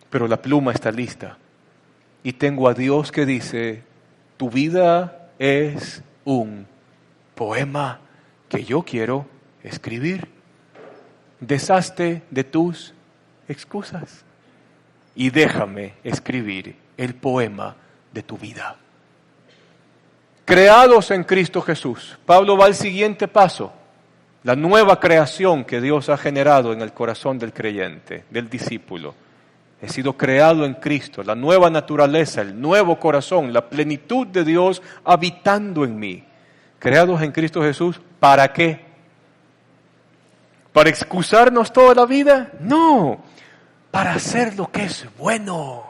Pero la pluma está lista y tengo a Dios que dice, tu vida es un poema que yo quiero escribir. Deshazte de tus excusas y déjame escribir el poema de tu vida. Creados en Cristo Jesús. Pablo va al siguiente paso. La nueva creación que Dios ha generado en el corazón del creyente, del discípulo. He sido creado en Cristo, la nueva naturaleza, el nuevo corazón, la plenitud de Dios habitando en mí. Creados en Cristo Jesús, ¿para qué? ¿Para excusarnos toda la vida? No, para hacer lo que es bueno.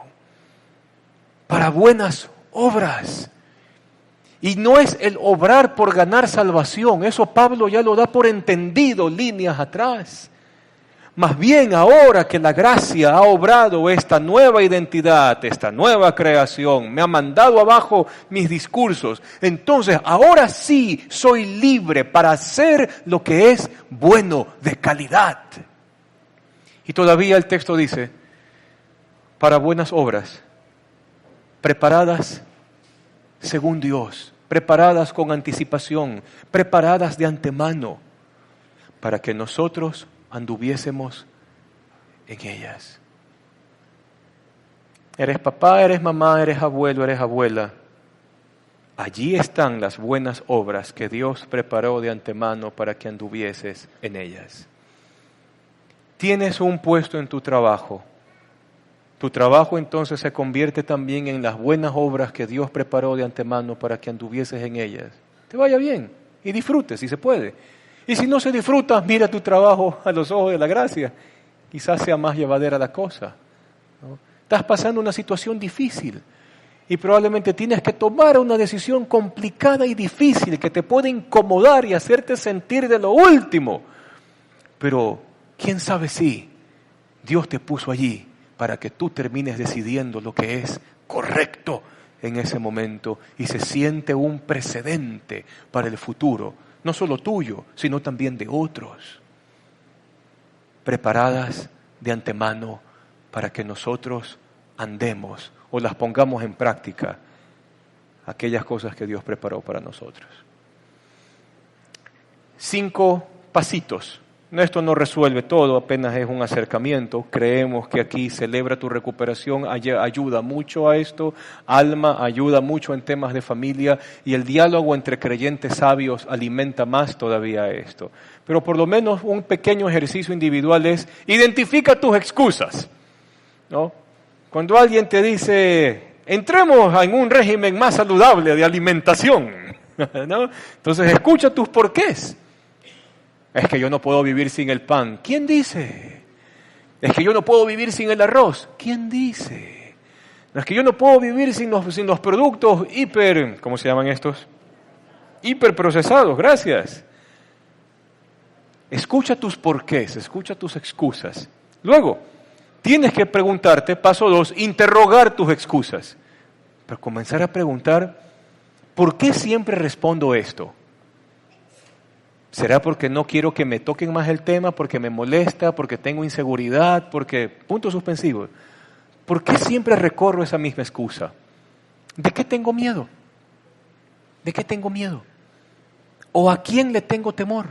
Para buenas obras. Y no es el obrar por ganar salvación, eso Pablo ya lo da por entendido líneas atrás. Más bien ahora que la gracia ha obrado esta nueva identidad, esta nueva creación, me ha mandado abajo mis discursos, entonces ahora sí soy libre para hacer lo que es bueno, de calidad. Y todavía el texto dice, para buenas obras, preparadas según Dios, preparadas con anticipación, preparadas de antemano, para que nosotros anduviésemos en ellas. Eres papá, eres mamá, eres abuelo, eres abuela. Allí están las buenas obras que Dios preparó de antemano para que anduvieses en ellas. Tienes un puesto en tu trabajo. Tu trabajo entonces se convierte también en las buenas obras que Dios preparó de antemano para que anduvieses en ellas. Te vaya bien y disfrutes si se puede. Y si no se disfruta, mira tu trabajo a los ojos de la gracia. Quizás sea más llevadera la cosa, ¿no? Estás pasando una situación difícil y probablemente tienes que tomar una decisión complicada y difícil que te puede incomodar y hacerte sentir de lo último. Pero, ¿quién sabe si Dios te puso allí para que tú termines decidiendo lo que es correcto en ese momento y se siente un precedente para el futuro, no solo tuyo, sino también de otros, preparadas de antemano para que nosotros andemos o las pongamos en práctica, aquellas cosas que Dios preparó para nosotros. 5 pasitos. Esto no resuelve todo, apenas es un acercamiento. Creemos que aquí Celebra tu Recuperación ayuda mucho a esto. Alma ayuda mucho en temas de familia y el diálogo entre creyentes sabios alimenta más todavía a esto. Pero por lo menos un pequeño ejercicio individual es identifica tus excusas, ¿no? Cuando alguien te dice, entremos en un régimen más saludable de alimentación, ¿no? Entonces escucha tus porqués. Es que yo no puedo vivir sin el pan. ¿Quién dice? Es que yo no puedo vivir sin el arroz. ¿Quién dice? No, es que yo no puedo vivir sin los productos ¿cómo se llaman estos? Hiperprocesados, gracias. Escucha tus porqués, escucha tus excusas. Luego, tienes que preguntarte, paso 2, interrogar tus excusas. Pero comenzar a preguntar, ¿por qué siempre respondo esto? ¿Será porque no quiero que me toquen más el tema, porque me molesta, porque tengo inseguridad, porque... Punto suspensivo. ¿Por qué siempre recorro esa misma excusa? ¿De qué tengo miedo? ¿De qué tengo miedo? ¿O a quién le tengo temor?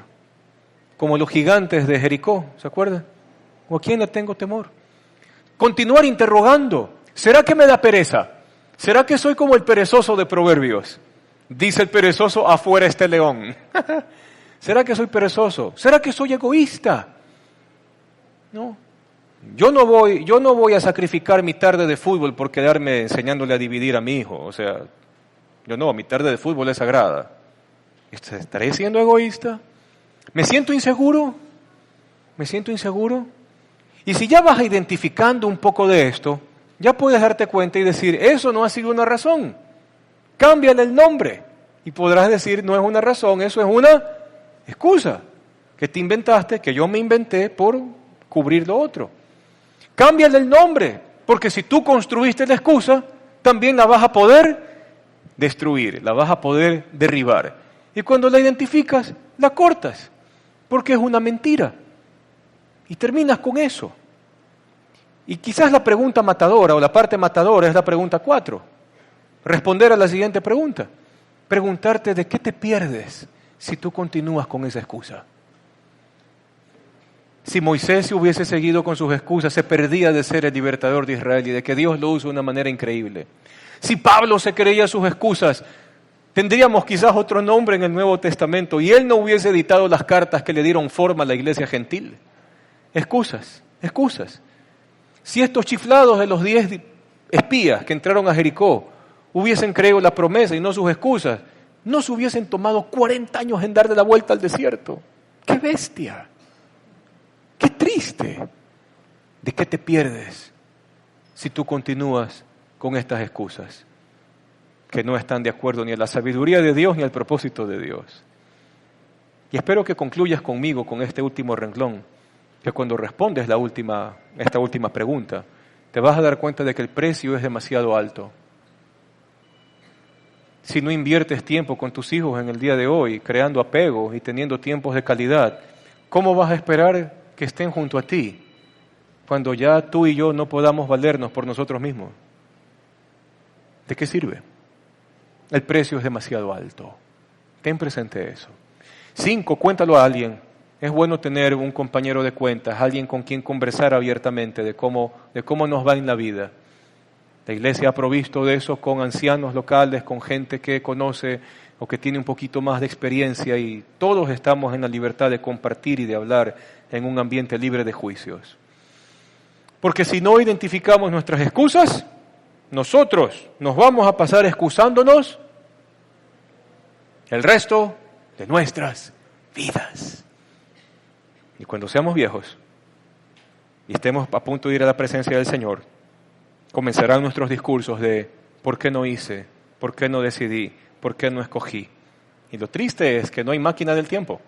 Como los gigantes de Jericó, ¿se acuerdan? ¿O a quién le tengo temor? Continuar interrogando. ¿Será que me da pereza? ¿Será que soy como el perezoso de Proverbios? Dice el perezoso, afuera está el león. ¿Será que soy perezoso? ¿Será que soy egoísta? No. Yo no voy a sacrificar mi tarde de fútbol por quedarme enseñándole a dividir a mi hijo. O sea, mi tarde de fútbol es sagrada. ¿Estaré siendo egoísta? ¿Me siento inseguro? ¿Me siento inseguro? Y si ya vas identificando un poco de esto, ya puedes darte cuenta y decir, eso no ha sido una razón. Cámbiale el nombre. Y podrás decir, no es una razón, eso es una excusa que te inventaste, que yo me inventé por cubrir lo otro. Cámbiale el nombre, porque si tú construiste la excusa, también la vas a poder destruir, la vas a poder derribar. Y cuando la identificas, la cortas, porque es una mentira. Y terminas con eso. Y quizás la pregunta matadora o la parte matadora es la pregunta 4. Responder a la siguiente pregunta. Preguntarte de qué te pierdes si tú continúas con esa excusa. Si Moisés se hubiese seguido con sus excusas, se perdía de ser el libertador de Israel y de que Dios lo usa de una manera increíble. Si Pablo se creía sus excusas, tendríamos quizás otro nombre en el Nuevo Testamento y él no hubiese editado las cartas que le dieron forma a la iglesia gentil. Excusas, excusas. Si estos chiflados de los 10 espías que entraron a Jericó hubiesen creído la promesa y no sus excusas, no se hubiesen tomado 40 años en darle la vuelta al desierto. ¡Qué bestia! ¡Qué triste! ¿De qué te pierdes si tú continúas con estas excusas que no están de acuerdo ni a la sabiduría de Dios ni al propósito de Dios? Y espero que concluyas conmigo con este último renglón, que cuando respondes esta última pregunta, te vas a dar cuenta de que el precio es demasiado alto. Si no inviertes tiempo con tus hijos en el día de hoy, creando apegos y teniendo tiempos de calidad, ¿cómo vas a esperar que estén junto a ti cuando ya tú y yo no podamos valernos por nosotros mismos? ¿De qué sirve? El precio es demasiado alto. Ten presente eso. 5, cuéntalo a alguien. Es bueno tener un compañero de cuentas, alguien con quien conversar abiertamente de cómo nos va en la vida. La iglesia ha provisto de eso con ancianos locales, con gente que conoce o que tiene un poquito más de experiencia y todos estamos en la libertad de compartir y de hablar en un ambiente libre de juicios. Porque si no identificamos nuestras excusas, nosotros nos vamos a pasar excusándonos el resto de nuestras vidas. Y cuando seamos viejos y estemos a punto de ir a la presencia del Señor, comenzarán nuestros discursos de ¿por qué no hice? ¿Por qué no decidí? ¿Por qué no escogí? Y lo triste es que no hay máquina del tiempo.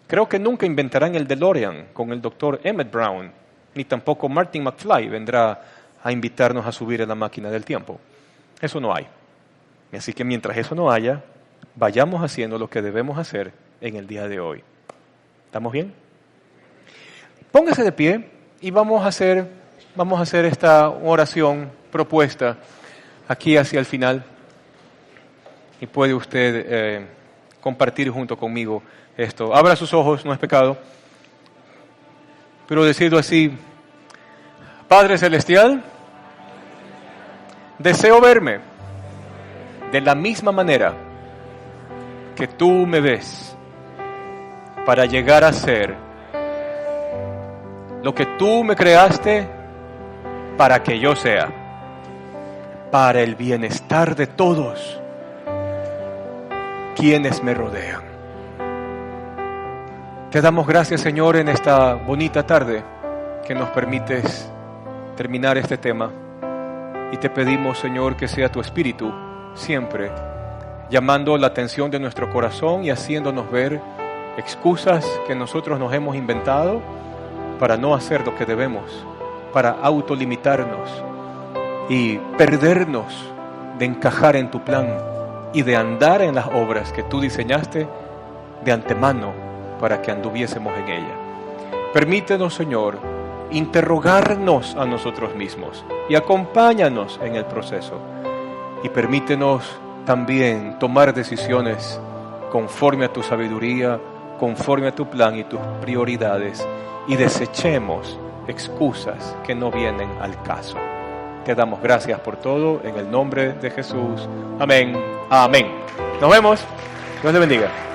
Creo que nunca inventarán el DeLorean con el doctor Emmett Brown, ni tampoco Martin McFly vendrá a invitarnos a subir a la máquina del tiempo. Eso no hay. Así que mientras eso no haya, vayamos haciendo lo que debemos hacer en el día de hoy. ¿Estamos bien? Póngase de pie y vamos a hacer esta oración propuesta aquí hacia el final. Y puede usted compartir junto conmigo esto. Abra sus ojos, no es pecado. Pero decirlo así: Padre Celestial, deseo verme de la misma manera que tú me ves para llegar a ser lo que tú me creaste para que yo sea, para el bienestar de todos quienes me rodean. Te damos gracias, Señor, en esta bonita tarde que nos permites terminar este tema. Y te pedimos, Señor, que sea tu Espíritu siempre llamando la atención de nuestro corazón y haciéndonos ver excusas que nosotros nos hemos inventado para no hacer lo que debemos, para autolimitarnos y perdernos de encajar en tu plan y de andar en las obras que tú diseñaste de antemano para que anduviésemos en ella. Permítenos, Señor, interrogarnos a nosotros mismos y acompáñanos en el proceso. Y permítenos también tomar decisiones conforme a tu sabiduría, conforme a tu plan y tus prioridades, y desechemos excusas que no vienen al caso. Te damos gracias por todo, en el nombre de Jesús. Amén. Amén. Nos vemos. Dios le bendiga.